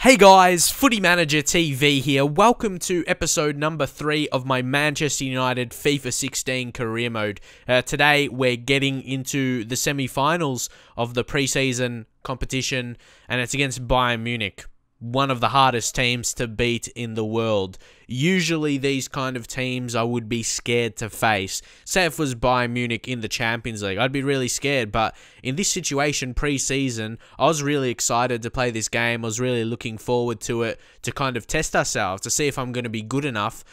Hey guys, Footy Manager TV here. Welcome to episode number 3 of my Manchester United FIFA 16 career mode. Today we're getting into the semi-finals of the pre-season competition, and it's against Bayern Munich, one of the hardest teams to beat in the world. Usually these kind of teams I would be scared to face. Say if it was Bayern Munich in the Champions League, I'd be really scared. But in this situation, pre-season, I was really excited to play this game. I was really looking forward to it, to kind of test ourselves, to see if I'm going to be good enough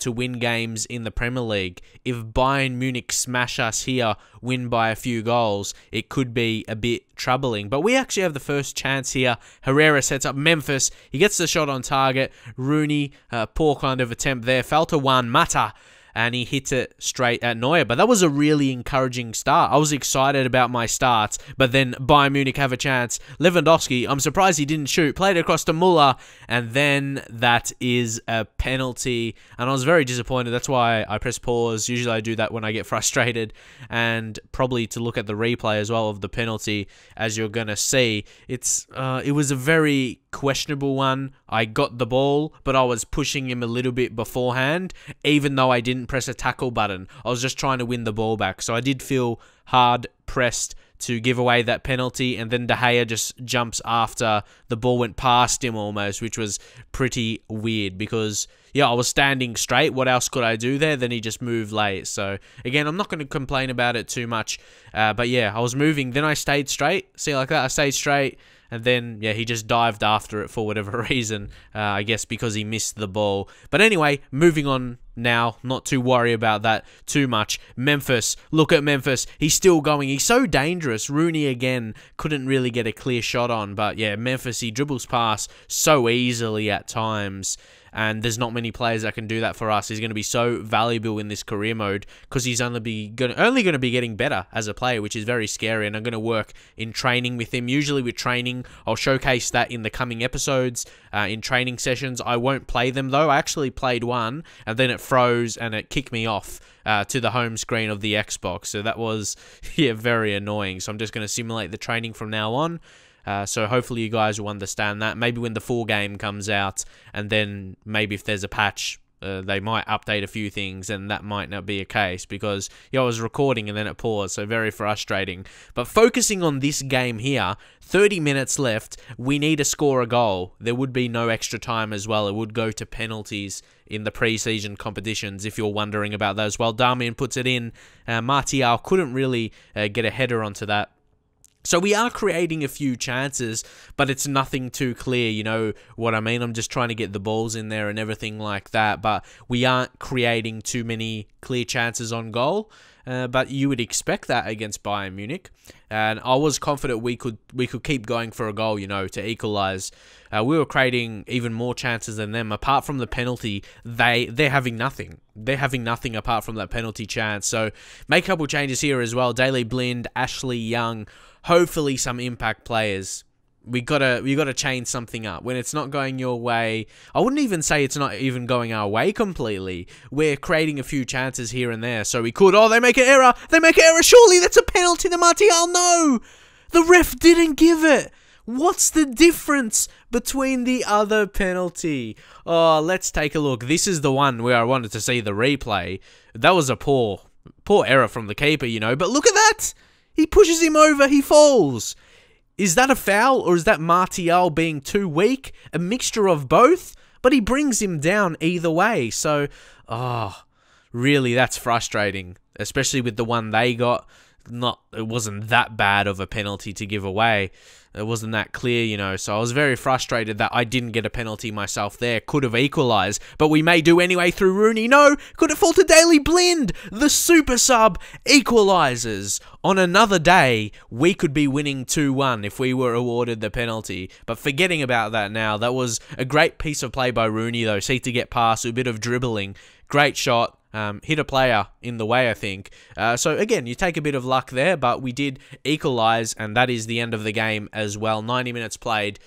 to win games in the Premier League. If Bayern Munich smash us here, win by a few goals, it could be a bit troubling. But we actually have the first chance here. Herrera sets up Memphis. He gets the shot on target. Rooney, poor kind of attempt there, fell to Juan Mata, and he hits it straight at Neuer. But that was a really encouraging start. I was excited about my starts, but then Bayern Munich have a chance. Lewandowski, I'm surprised he didn't shoot, played across to Muller, and then that is a penalty, and I was very disappointed. That's why I press pause. Usually I do that when I get frustrated, and probably to look at the replay as well of the penalty, as you're gonna see. It was a very questionable one. I got the ball, but I was pushing him a little bit beforehand, even though I didn't press a tackle button. I was just trying to win the ball back, so I did feel hard pressed to give away that penalty, and then De Gea just jumps after the ball went past him almost, which was pretty weird because, yeah, I was standing straight. What else could I do there? Then he just moved late. So, again, I'm not going to complain about it too much, but yeah, I was moving. Then I stayed straight. See, like that, I stayed straight. And then, yeah, he just dived after it for whatever reason. I guess because he missed the ball. But anyway, moving on now. Not to worry about that too much. Memphis. Look at Memphis. He's still going. He's so dangerous. Rooney, again, couldn't really get a clear shot on. But, yeah, Memphis, he dribbles past so easily at times. And there's not many players that can do that for us. He's going to be so valuable in this career mode because he's only going to be getting better as a player, which is very scary. And I'm going to work in training with him. Usually with training, I'll showcase that in the coming episodes. In training sessions, I won't play them though. I actually played one and then it froze and it kicked me off to the home screen of the Xbox. So that was, yeah, very annoying. So I'm just going to simulate the training from now on. So hopefully you guys will understand that. Maybe when the full game comes out, and then maybe if there's a patch, they might update a few things, and that might not be a case because, yeah, I was recording and then it paused, so very frustrating. But focusing on this game here, 30 minutes left, we need to score a goal. There would be no extra time as well. It would go to penalties in the pre-season competitions, if you're wondering about those. Well, Darmian puts it in. Martial couldn't really get a header onto that. So we are creating a few chances, but it's nothing too clear, you know what I mean? I'm just trying to get the balls in there and everything like that, but we aren't creating too many clear chances on goal. But you would expect that against Bayern Munich, and I was confident we could keep going for a goal, you know, to equalise. We were creating even more chances than them. Apart from the penalty, they're having nothing. They're having nothing apart from that penalty chance. So make a couple changes here as well. Daley Blind, Ashley Young, hopefully some impact players. We gotta change something up. When it's not going your way, I wouldn't even say it's not even going our way completely. We're creating a few chances here and there, so we could. Oh, they make an error. They make an error. Surely that's a penalty to Martial. No, the ref didn't give it. What's the difference between the other penalty? Oh, let's take a look. This is the one where I wanted to see the replay. That was a poor error from the keeper, you know. But look at that. He pushes him over. He falls. Is that a foul, or is that Martial being too weak? A mixture of both? But he brings him down either way. So, oh, really, that's frustrating. Especially with the one they got. It wasn't that bad of a penalty to give away. It wasn't that clear, you know. So I was very frustrated that I didn't get a penalty myself there. Could have equalised, but we may do anyway through Rooney. No, could it fall to Daley Blind? The super sub equalises. On another day, we could be winning 2-1 if we were awarded the penalty. But forgetting about that now, that was a great piece of play by Rooney though. See to get past, a bit of dribbling. Great shot. Hit a player in the way, I think. So again, you take a bit of luck there, but we did equalize, and that is the end of the game as well. 90 minutes played,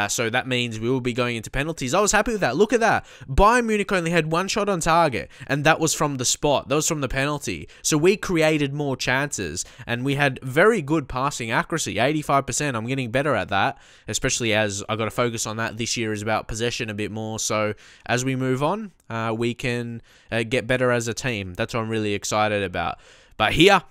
so that means we will be going into penalties. I was happy with that. Look at that. Bayern Munich only had one shot on target, and that was from the spot. That was from the penalty. So we created more chances, and we had very good passing accuracy, 85%. I'm getting better at that, especially as I got to focus on that this year is about possession a bit more. So as we move on, we can get better as a team. That's what I'm really excited about. But here,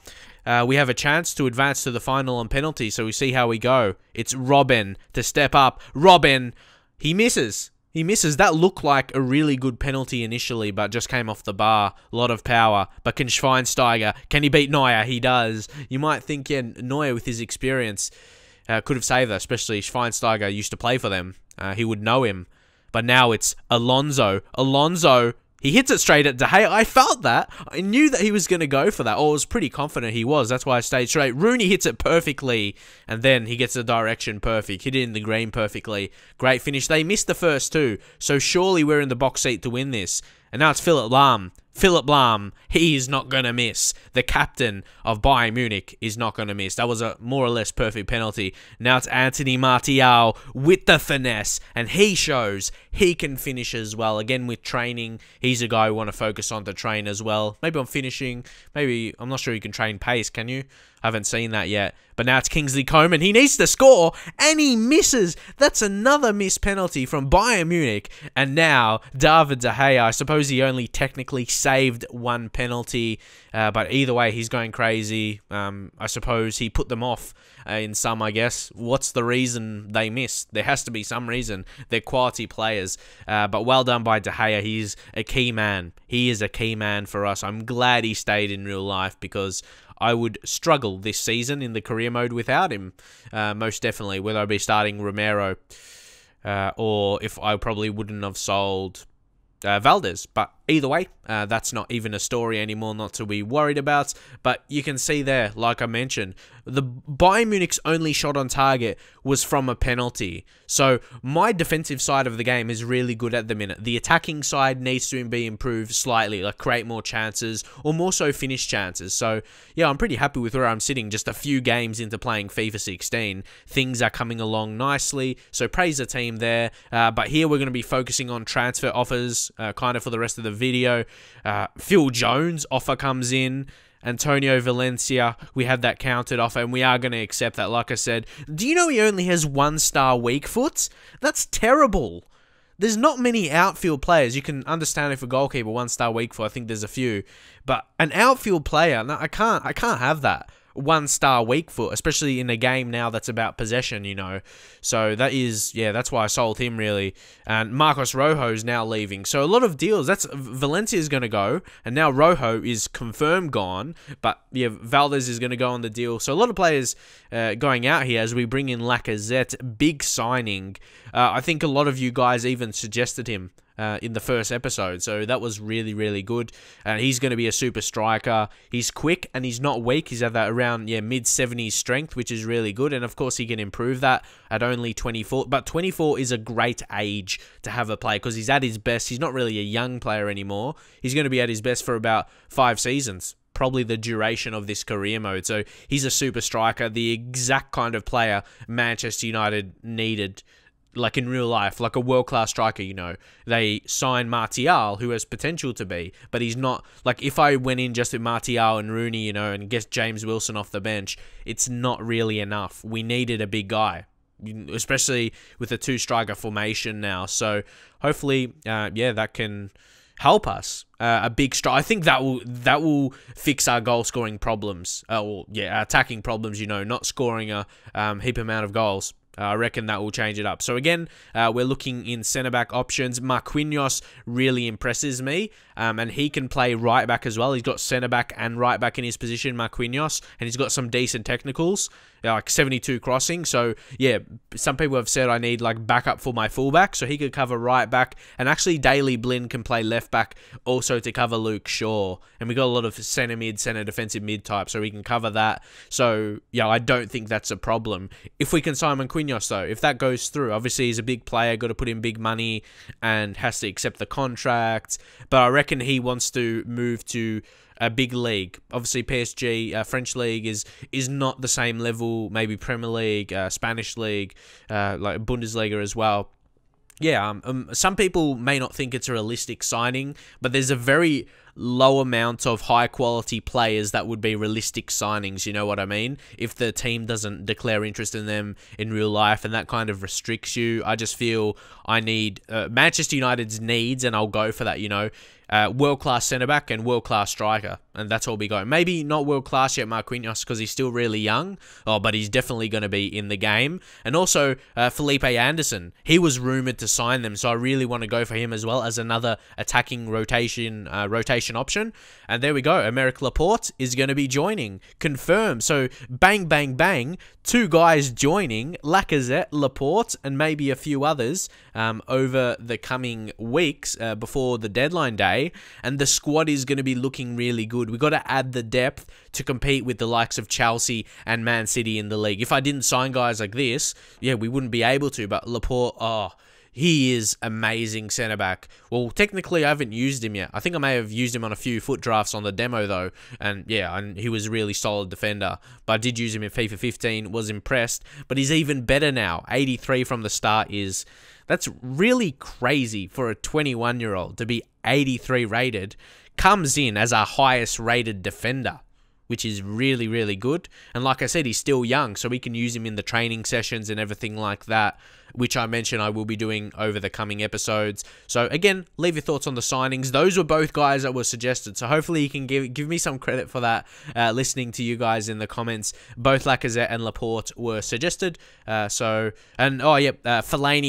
we have a chance to advance to the final on penalty, so we see how we go. It's Robben to step up. Robben, he misses. He misses. That looked like a really good penalty initially, but just came off the bar. A lot of power. But can Schweinsteiger, can he beat Neuer? He does. You might think, yeah, Neuer with his experience could have saved that, especially Schweinsteiger used to play for them. He would know him. But now it's Alonso. Alonso, he hits it straight at De Gea. I felt that. I knew that he was going to go for that. Or I was pretty confident he was. That's why I stayed straight. Rooney hits it perfectly. And then he gets the direction perfect. Hit it in the green perfectly. Great finish. They missed the first two. So surely we're in the box seat to win this. And now it's Philipp Lahm. Philipp Lahm, he is not going to miss. The captain of Bayern Munich is not going to miss. That was a more or less perfect penalty. Now it's Anthony Martial with the finesse. And he shows he can finish as well. Again, with training, he's a guy we want to focus on to train as well. Maybe on finishing. Maybe, I'm not sure you can train pace, can you? I haven't seen that yet. But now it's Kingsley Coman. He needs to score, and he misses. That's another missed penalty from Bayern Munich. And now, David De Gea, I suppose he only technically saved one penalty. But either way, he's going crazy. I suppose he put them off in some, I guess. What's the reason they missed? There has to be some reason. They're quality players. But well done by De Gea. He's a key man. He is a key man for us. I'm glad he stayed in real life because I would struggle this season in the career mode without him, most definitely, whether I be starting Romero or if I probably wouldn't have sold Valdez. But either way, that's not even a story anymore, not to be worried about. But you can see there, like I mentioned, the Bayern Munich's only shot on target was from a penalty. So my defensive side of the game is really good at the minute. The attacking side needs to be improved slightly, like create more chances or more so finish chances. So yeah, I'm pretty happy with where I'm sitting. Just a few games into playing FIFA 16, things are coming along nicely. So praise the team there. But here we're going to be focusing on transfer offers kind of for the rest of the video. Phil Jones offer comes in. Antonio Valencia, we had that counted offer, and we are going to accept that, like I said. Do you know he only has 1-star weak foot? That's terrible. There's not many outfield players. You can understand if a goalkeeper 1-star weak foot, I think there's a few. But an outfield player, no, I can't have that. 1-star weak foot, especially in a game now that's about possession, you know. So that is, yeah, that's why I sold him really. And Marcos Rojo's now leaving. So a lot of deals. That's Valencia's going to go, and now Rojo is confirmed gone. But yeah, Valdez is going to go on the deal. So a lot of players going out here as we bring in Lacazette. Big signing. I think a lot of you guys even suggested him in the first episode, so that was really, really good. And he's going to be a super striker. He's quick and he's not weak. He's at that around mid-70s strength, which is really good. And of course, he can improve that at only 24. But 24 is a great age to have a player because he's at his best. He's not really a young player anymore. He's going to be at his best for about 5 seasons. Probably the duration of this career mode. So he's a super striker, the exact kind of player Manchester United needed. Like in real life, like a world-class striker, you know. They signed Martial, who has potential to be, but he's not. Like, if I went in just with Martial and Rooney, you know, and get James Wilson off the bench, it's not really enough. We needed a big guy, especially with a 2-striker formation now. So, hopefully, yeah, that can help us. A big strike. I think that will fix our goal-scoring problems. Attacking problems, you know, not scoring a heap amount of goals. I reckon that will change it up. So again, we're looking in centre-back options. Marquinhos really impresses me, and he can play right-back as well. He's got centre-back and right-back in his position, Marquinhos, and he's got some decent technicals, like 72 crossing. So yeah, some people have said I need like backup for my fullback, so he could cover right-back, and actually Daley Blind can play left-back also to cover Luke Shaw. And we got a lot of centre-mid, centre-defensive mid type, so we can cover that. So yeah, I don't think that's a problem. If we can sign Marquinhos, though, if that goes through, obviously he's a big player, got to put in big money and has to accept the contract, but I reckon he wants to move to a big league. Obviously, PSG, French league is not the same level. Maybe Premier League, Spanish league, like Bundesliga as well. Yeah, some people may not think it's a realistic signing, but there's a very low amount of high quality players that would be realistic signings, you know what I mean? If the team doesn't declare interest in them in real life, and that kind of restricts you. I just feel I need Manchester United's needs, and I'll go for that, you know. World-class centre-back and world-class striker, and that's all we got. Maybe not world-class yet, Marquinhos, because he's still really young, but he's definitely going to be in the game. And also, Felipe Anderson, he was rumoured to sign them, so I really want to go for him as well as another attacking rotation option. And there we go, Aymeric Laporte is going to be joining, confirmed. So, bang, bang, bang, 2 guys joining, Lacazette, Laporte, and maybe a few others over the coming weeks before the deadline day. And the squad is going to be looking really good. We've got to add the depth to compete with the likes of Chelsea and Man City in the league. If I didn't sign guys like this, yeah, we wouldn't be able to. But Laporte, he is amazing centre-back. Well, technically, I haven't used him yet. I think I may have used him on a few foot drafts on the demo, though. And yeah, and he was a really solid defender. But I did use him in FIFA 15, was impressed. But he's even better now. 83 from the start is... That's really crazy for a 21-year-old to be 83 rated. Comes in as our highest rated defender, which is really, really good. And like I said, he's still young, so we can use him in the training sessions and everything like that, which I mentioned I will be doing over the coming episodes. So again, leave your thoughts on the signings. Those were both guys that were suggested, so hopefully you can give me some credit for that, listening to you guys in the comments. Both Lacazette and Laporte were suggested. Fellaini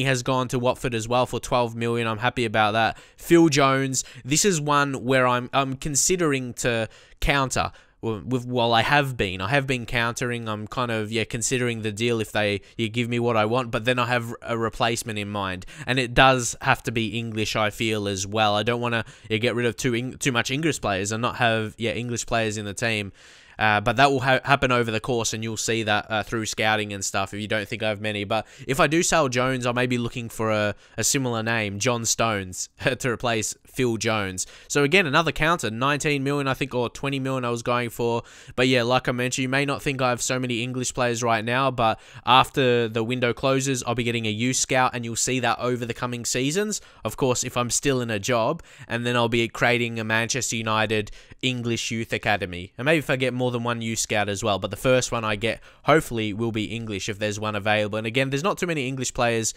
has gone to Watford as well for 12 million. I'm happy about that. Phil Jones, this is one where I'm considering to counter. I have been countering. I'm kind of considering the deal if they give me what I want, but then I have a replacement in mind, and it does have to be English, I feel, as well. I don't want to get rid of too much English players and not have English players in the team. But that will happen over the course, and you'll see that through scouting and stuff if you don't think I have many. But if I do sell Jones, I may be looking for a similar name, John Stones, to replace Phil Jones. So again, another counter, 19 million, I think, or 20 million I was going for. But yeah, like I mentioned, you may not think I have so many English players right now, but after the window closes, I'll be getting a youth scout, and you'll see that over the coming seasons. Of course, if I'm still in a job, and then I'll be creating a Manchester United English Youth Academy. And maybe if I get more than one youth scout as well, but the first one I get hopefully will be English if there's one available. And again, there's not too many English players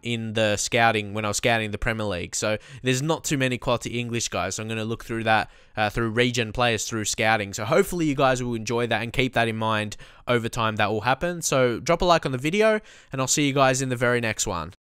in the scouting when I was scouting the Premier League, so there's not too many quality English guys. So I'm going to look through that through region players through scouting. So hopefully you guys will enjoy that and keep that in mind over time. That will happen. So drop a like on the video, and I'll see you guys in the very next one.